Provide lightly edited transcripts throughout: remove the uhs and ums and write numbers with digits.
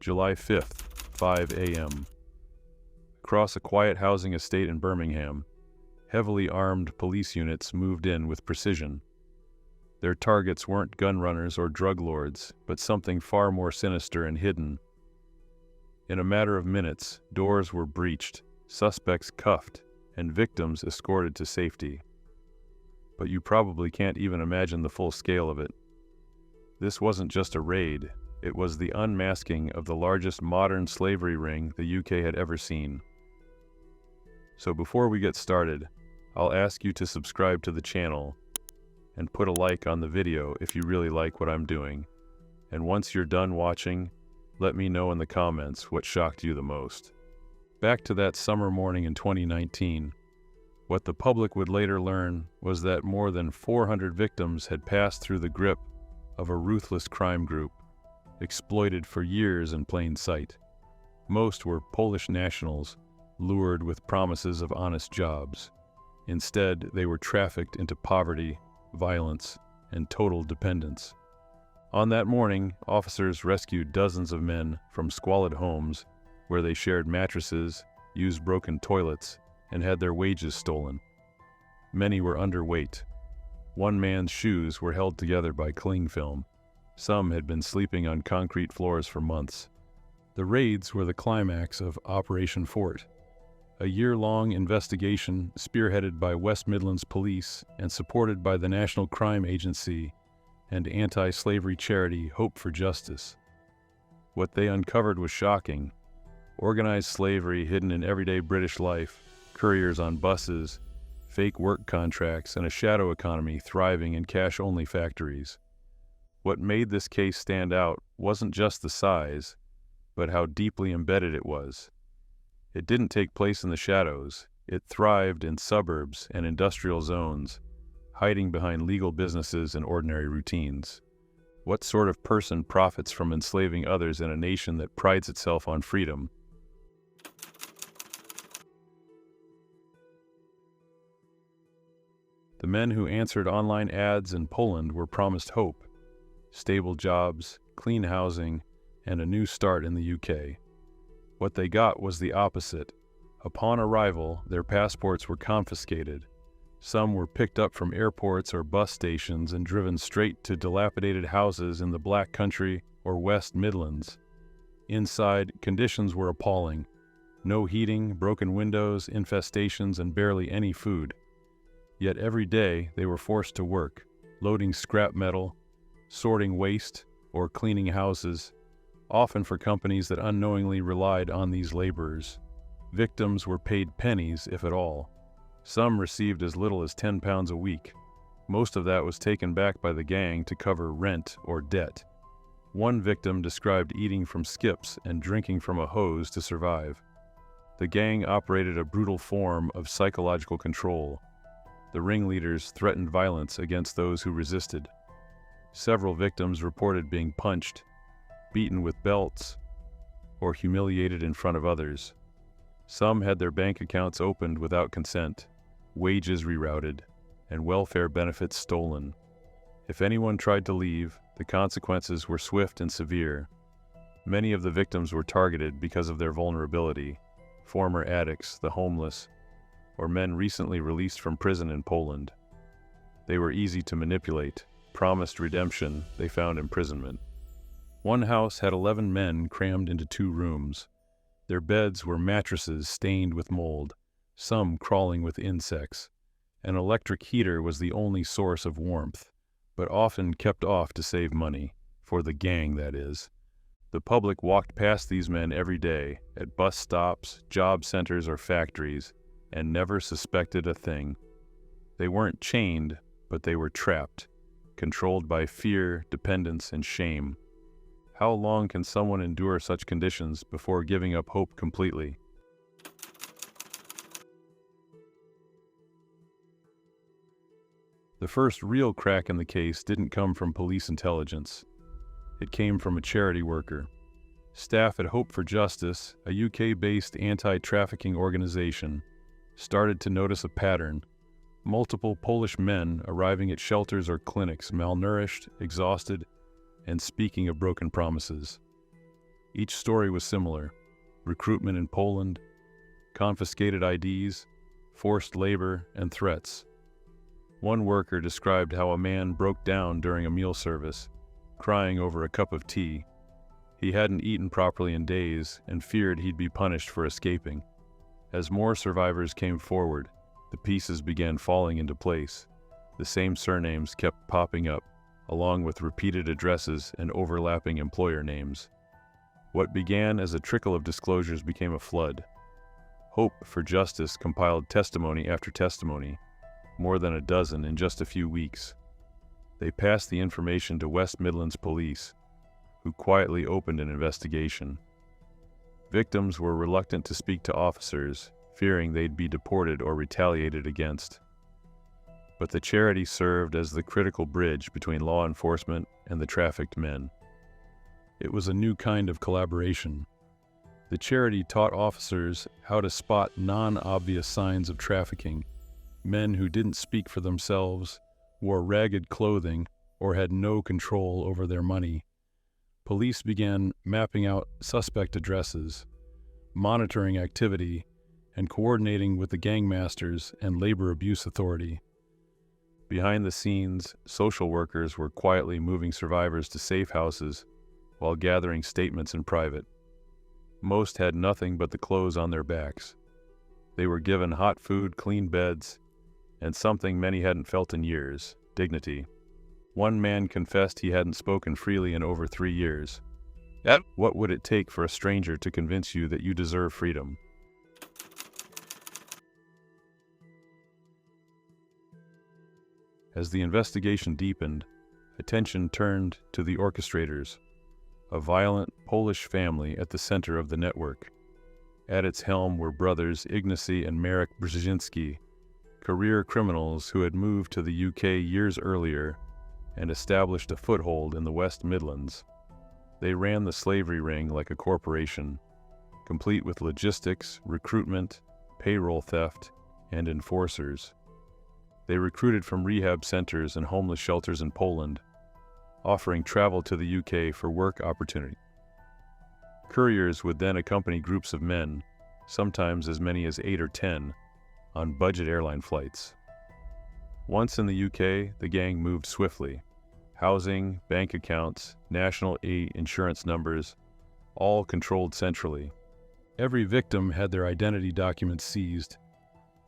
July 5th, 5 a.m. Across a quiet housing estate in Birmingham, heavily armed police units moved in with precision. Their targets weren't gun runners or drug lords, but something far more sinister and hidden. In a matter of minutes, doors were breached, suspects cuffed, and victims escorted to safety. But you probably can't even imagine the full scale of it. This wasn't just a raid, it was the unmasking of the largest modern slavery ring the UK had ever seen. So before we get started, I'll ask you to subscribe to the channel and put a like on the video if you really like what I'm doing. And once you're done watching, let me know in the comments what shocked you the most. Back to that summer morning in 2019, what the public would later learn was that more than 400 victims had passed through the grip of a ruthless crime group, exploited for years in plain sight. Most were Polish nationals, lured with promises of honest jobs. Instead, they were trafficked into poverty, violence, and total dependence. On that morning, officers rescued dozens of men from squalid homes where they shared mattresses, used broken toilets, and had their wages stolen. Many were underweight. One man's shoes were held together by cling film. Some had been sleeping on concrete floors for months. The raids were the climax of Operation Fort, a year-long investigation spearheaded by West Midlands Police and supported by the National Crime Agency and anti-slavery charity Hope for Justice. What they uncovered was shocking. Organized slavery hidden in everyday British life, couriers on buses, fake work contracts, and a shadow economy thriving in cash-only factories. What made this case stand out wasn't just the size, but how deeply embedded it was. It didn't take place in the shadows. It thrived in suburbs and industrial zones, hiding behind legal businesses and ordinary routines. What sort of person profits from enslaving others in a nation that prides itself on freedom? The men who answered online ads in Poland were promised hope, stable jobs, clean housing, and a new start in the UK. What they got was the opposite. Upon arrival, their passports were confiscated. Some were picked up from airports or bus stations and driven straight to dilapidated houses in the Black Country or West Midlands. Inside, conditions were appalling. No heating, broken windows, infestations, and barely any food. Yet every day they were forced to work, loading scrap metal, sorting waste, or cleaning houses, often for companies that unknowingly relied on these laborers. Victims were paid pennies, if at all. Some received as little as £10 a week. Most of that was taken back by the gang to cover rent or debt. One victim described eating from skips and drinking from a hose to survive. The gang operated a brutal form of psychological control. The ringleaders threatened violence against those who resisted. Several victims reported being punched, beaten with belts, or humiliated in front of others. Some had their bank accounts opened without consent, wages rerouted, and welfare benefits stolen. If anyone tried to leave, the consequences were swift and severe. Many of the victims were targeted because of their vulnerability: former addicts, the homeless, or men recently released from prison in Poland. They were easy to manipulate. Promised redemption, they found imprisonment. One house had 11 men crammed into 2 rooms. Their beds were mattresses stained with mold, some crawling with insects. An electric heater was the only source of warmth, but often kept off to save money, for the gang, that is. The public walked past these men every day, at bus stops, job centers, or factories, and never suspected a thing. They weren't chained, but they were trapped, controlled by fear, dependence, and shame. How long can someone endure such conditions before giving up hope completely? The first real crack in the case didn't come from police intelligence. It came from a charity worker. Staff at Hope for Justice, a UK-based anti-trafficking organization, started to notice a pattern. Multiple Polish men arriving at shelters or clinics, malnourished, exhausted, and speaking of broken promises. Each story was similar: recruitment in Poland, confiscated IDs, forced labor, and threats. One worker described how a man broke down during a meal service, crying over a cup of tea. He hadn't eaten properly in days and feared he'd be punished for escaping. As more survivors came forward, the pieces began falling into place. The same surnames kept popping up, along with repeated addresses and overlapping employer names. What began as a trickle of disclosures became a flood. Hope for Justice compiled testimony after testimony, more than a dozen in just a few weeks. They passed the information to West Midlands Police, who quietly opened an investigation. Victims were reluctant to speak to officers, fearing they'd be deported or retaliated against. But the charity served as the critical bridge between law enforcement and the trafficked men. It was a new kind of collaboration. The charity taught officers how to spot non-obvious signs of trafficking: men who didn't speak for themselves, wore ragged clothing, or had no control over their money. Police began mapping out suspect addresses, monitoring activity, and coordinating with the gangmasters and labor abuse authority. Behind the scenes, social workers were quietly moving survivors to safe houses while gathering statements in private. Most had nothing but the clothes on their backs. They were given hot food, clean beds, and something many hadn't felt in years: dignity. One man confessed he hadn't spoken freely in over 3 years. What would it take for a stranger to convince you that you deserve freedom? As the investigation deepened, attention turned to the orchestrators, a violent Polish family at the center of the network. At its helm were brothers Ignacy and Marek Brzezinski, career criminals who had moved to the UK years earlier and established a foothold in the West Midlands. They ran the slavery ring like a corporation, complete with logistics, recruitment, payroll theft, and enforcers. They recruited from rehab centers and homeless shelters in Poland, offering travel to the UK for work opportunity. Couriers would then accompany groups of men, sometimes as many as 8 or 10, on budget airline flights. Once in the UK, the gang moved swiftly. Housing, bank accounts, national insurance numbers, all controlled centrally. Every victim had their identity documents seized.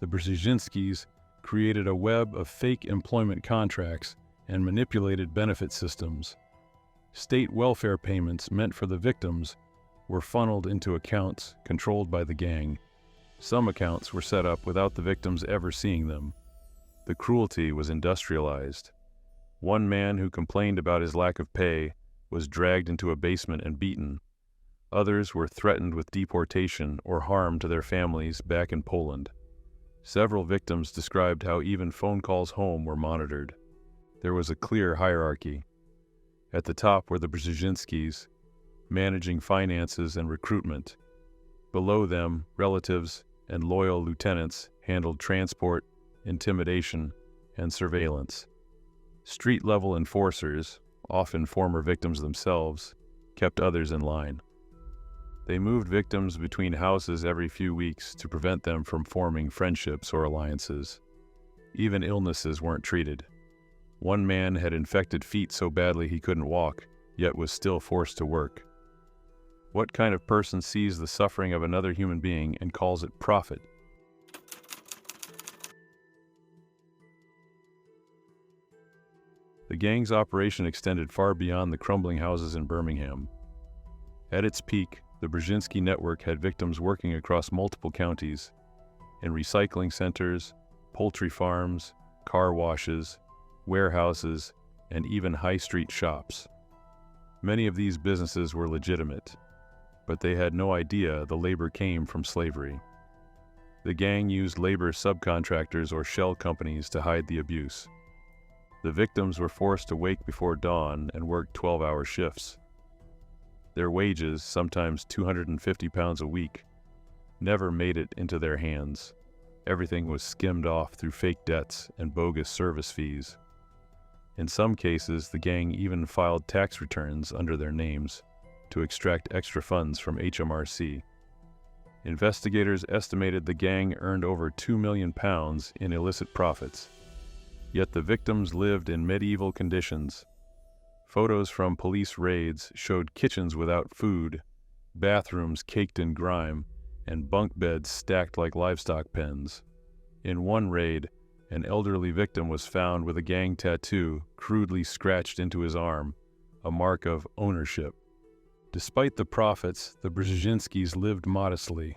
The Brzezinskis created a web of fake employment contracts and manipulated benefit systems. State welfare payments meant for the victims were funneled into accounts controlled by the gang. Some accounts were set up without the victims ever seeing them. The cruelty was industrialized. One man who complained about his lack of pay was dragged into a basement and beaten. Others were threatened with deportation or harm to their families back in Poland. Several victims described how even phone calls home were monitored. There was a clear hierarchy. At the top were the Brzezinskis, managing finances and recruitment. Below them, relatives and loyal lieutenants handled transport, intimidation, and surveillance. Street-level enforcers, often former victims themselves, kept others in line. They moved victims between houses every few weeks to prevent them from forming friendships or alliances. Even illnesses weren't treated. One man had infected feet so badly he couldn't walk, yet was still forced to work. What kind of person sees the suffering of another human being and calls it profit? The gang's operation extended far beyond the crumbling houses in Birmingham. At its peak, the Brzezinski network had victims working across multiple counties, in recycling centers, poultry farms, car washes, warehouses, and even high-street shops. Many of these businesses were legitimate, but they had no idea the labor came from slavery. The gang used labor subcontractors or shell companies to hide the abuse. The victims were forced to wake before dawn and work 12-hour shifts. Their wages, sometimes £250 a week, never made it into their hands. Everything was skimmed off through fake debts and bogus service fees. In some cases, the gang even filed tax returns under their names. to extract extra funds from HMRC. Investigators estimated the gang earned over £2 million in illicit profits. Yet the victims lived in medieval conditions. Photos from police raids showed kitchens without food, bathrooms caked in grime, and bunk beds stacked like livestock pens. In one raid, an elderly victim was found with a gang tattoo crudely scratched into his arm, a mark of ownership. Despite the profits, the Brzezinskis lived modestly.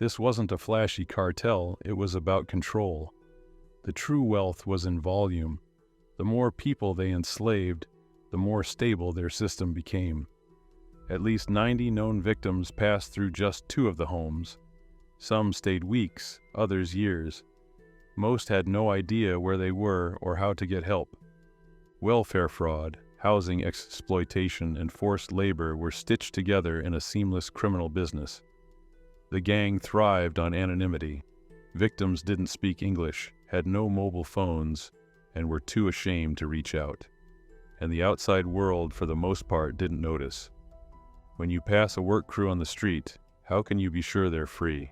This wasn't a flashy cartel, it was about control. The true wealth was in volume. The more people they enslaved, the more stable their system became. At least 90 known victims passed through just 2 of the homes. Some stayed weeks, others years. Most had no idea where they were or how to get help. Welfare fraud, housing exploitation, and forced labor were stitched together in a seamless criminal business. The gang thrived on anonymity. Victims didn't speak English, had no mobile phones, and were too ashamed to reach out. And the outside world, for the most part, didn't notice. When you pass a work crew on the street, how can you be sure they're free?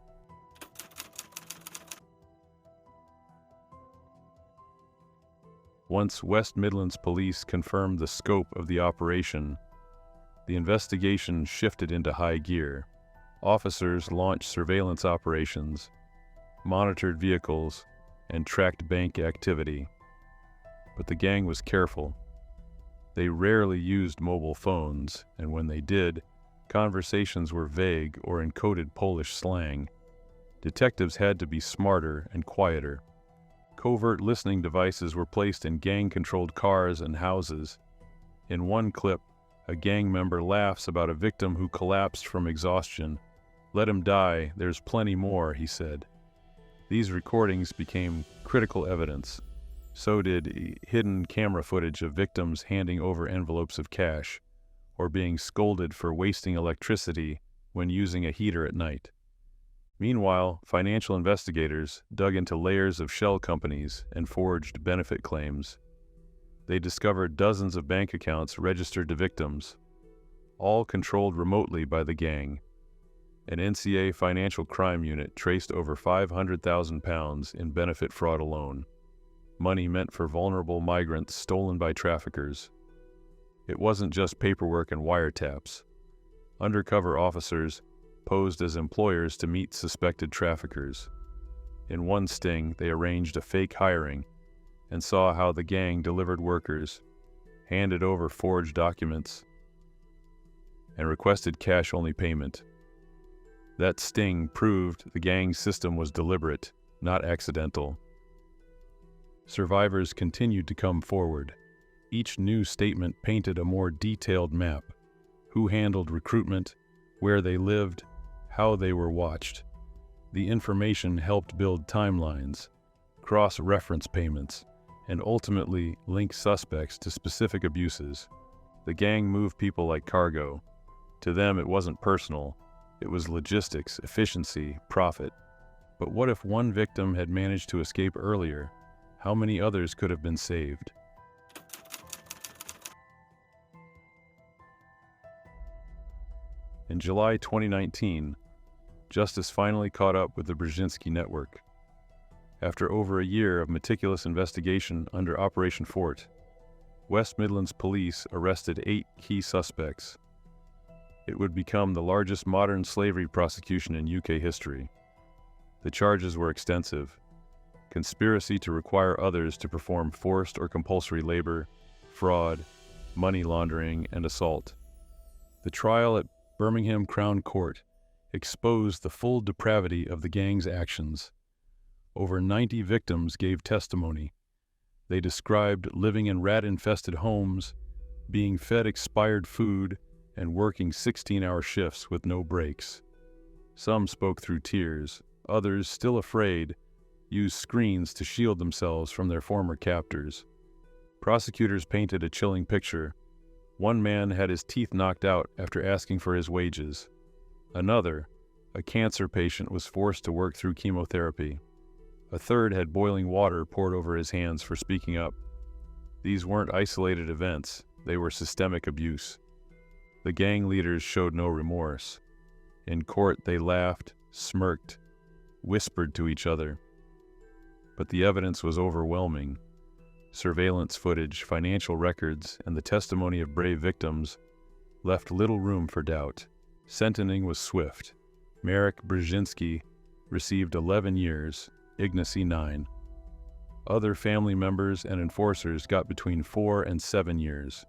Once West Midlands Police confirmed the scope of the operation, the investigation shifted into high gear. Officers launched surveillance operations, monitored vehicles, and tracked bank activity. But the gang was careful. They rarely used mobile phones, and when they did, conversations were vague or encoded Polish slang. Detectives had to be smarter and quieter. Covert listening devices were placed in gang-controlled cars and houses. In one clip, a gang member laughs about a victim who collapsed from exhaustion. "Let him die, there's plenty more," he said. These recordings became critical evidence. So did hidden camera footage of victims handing over envelopes of cash, or being scolded for wasting electricity when using a heater at night. Meanwhile, financial investigators dug into layers of shell companies and forged benefit claims. They discovered dozens of bank accounts registered to victims, all controlled remotely by the gang. An NCA financial crime unit traced over £500,000 in benefit fraud alone, money meant for vulnerable migrants stolen by traffickers. It wasn't just paperwork and wiretaps. Undercover officers posed as employers to meet suspected traffickers. In one sting, they arranged a fake hiring and saw how the gang delivered workers, handed over forged documents, and requested cash-only payment. That sting proved the gang's system was deliberate, not accidental. Survivors continued to come forward. Each new statement painted a more detailed map: who handled recruitment, where they lived, how they were watched. The information helped build timelines, cross-reference payments, and ultimately link suspects to specific abuses. The gang moved people like cargo. To them, it wasn't personal. It was logistics, efficiency, profit. But what if one victim had managed to escape earlier? How many others could have been saved? In July 2019, justice finally caught up with the Brzezinski network. After over a year of meticulous investigation under Operation Fort, West Midlands Police arrested 8 key suspects. It would become the largest modern slavery prosecution in UK history. The charges were extensive: conspiracy to require others to perform forced or compulsory labor, fraud, money laundering, and assault. The trial at Birmingham Crown Court exposed the full depravity of the gang's actions. Over 90 victims gave testimony. They described living in rat-infested homes, being fed expired food, and working 16-hour shifts with no breaks. Some spoke through tears. Others, still afraid, used screens to shield themselves from their former captors. Prosecutors painted a chilling picture. One man had his teeth knocked out after asking for his wages. Another, a cancer patient, was forced to work through chemotherapy. A third had boiling water poured over his hands for speaking up. These weren't isolated events, they were systemic abuse. The gang leaders showed no remorse. In court, they laughed, smirked, whispered to each other. But the evidence was overwhelming. Surveillance footage, financial records, and the testimony of brave victims left little room for doubt. Sentencing was swift. Marek Brzezinski received 11 years, Ignacy 9. Other family members and enforcers got between 4 and 7 years.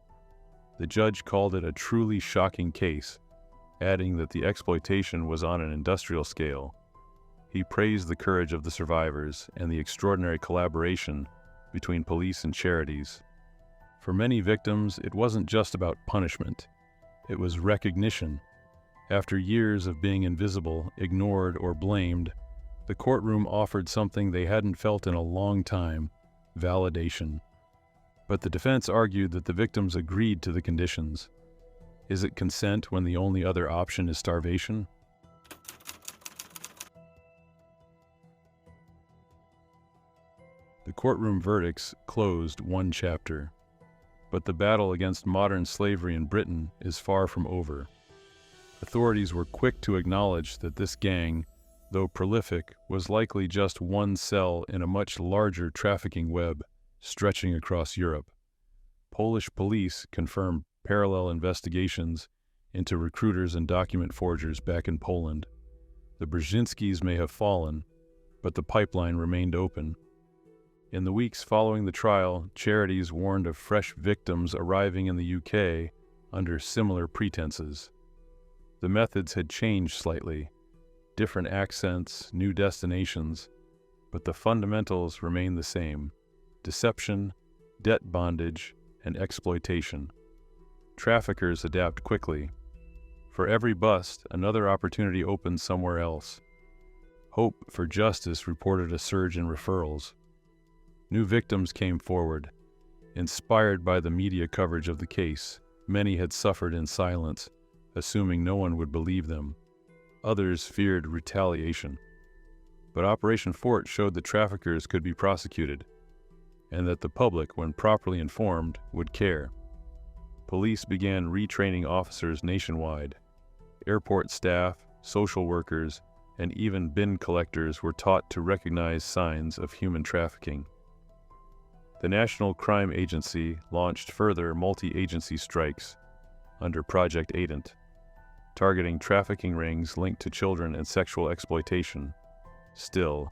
The judge called it a truly shocking case, adding that the exploitation was on an industrial scale. He praised the courage of the survivors and the extraordinary collaboration between police and charities. For many victims, it wasn't just about punishment. It was recognition. After years of being invisible, ignored, or blamed, the courtroom offered something they hadn't felt in a long time: validation. But the defense argued that the victims agreed to the conditions. Is it consent when the only other option is starvation? The courtroom verdicts closed one chapter, but the battle against modern slavery in Britain is far from over. Authorities were quick to acknowledge that this gang, though prolific, was likely just one cell in a much larger trafficking web stretching across Europe. Polish police confirmed parallel investigations into recruiters and document forgers back in Poland. The Brzezinskis may have fallen, but the pipeline remained open. In the weeks following the trial, charities warned of fresh victims arriving in the UK under similar pretenses. The methods had changed slightly, different accents, new destinations, but the fundamentals remained the same: deception, debt bondage, and exploitation. Traffickers adapt quickly. For every bust, another opportunity opens somewhere else. Hope for Justice reported a surge in referrals. New victims came forward. Inspired by the media coverage of the case, many had suffered in silence, assuming no one would believe them. Others feared retaliation. But Operation Fort showed that traffickers could be prosecuted, and that the public, when properly informed, would care. Police began retraining officers nationwide. Airport staff, social workers, and even bin collectors were taught to recognize signs of human trafficking. The National Crime Agency launched further multi-agency strikes under Project Aident, targeting trafficking rings linked to children and sexual exploitation. Still,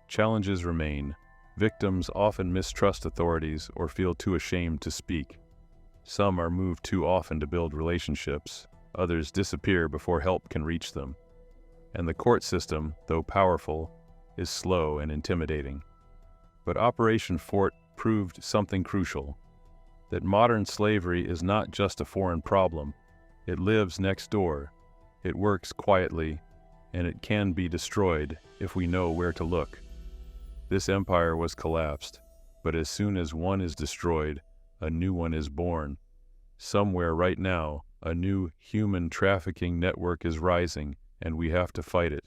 challenges remain. Victims often mistrust authorities or feel too ashamed to speak. Some are moved too often to build relationships. Others disappear before help can reach them. And the court system, though powerful, is slow and intimidating. But Operation Fort proved something crucial: that modern slavery is not just a foreign problem. It lives next door, it works quietly, and it can be destroyed if we know where to look. This empire was collapsed, but as soon as one is destroyed, a new one is born. Somewhere right now, a new human trafficking network is rising, and we have to fight it.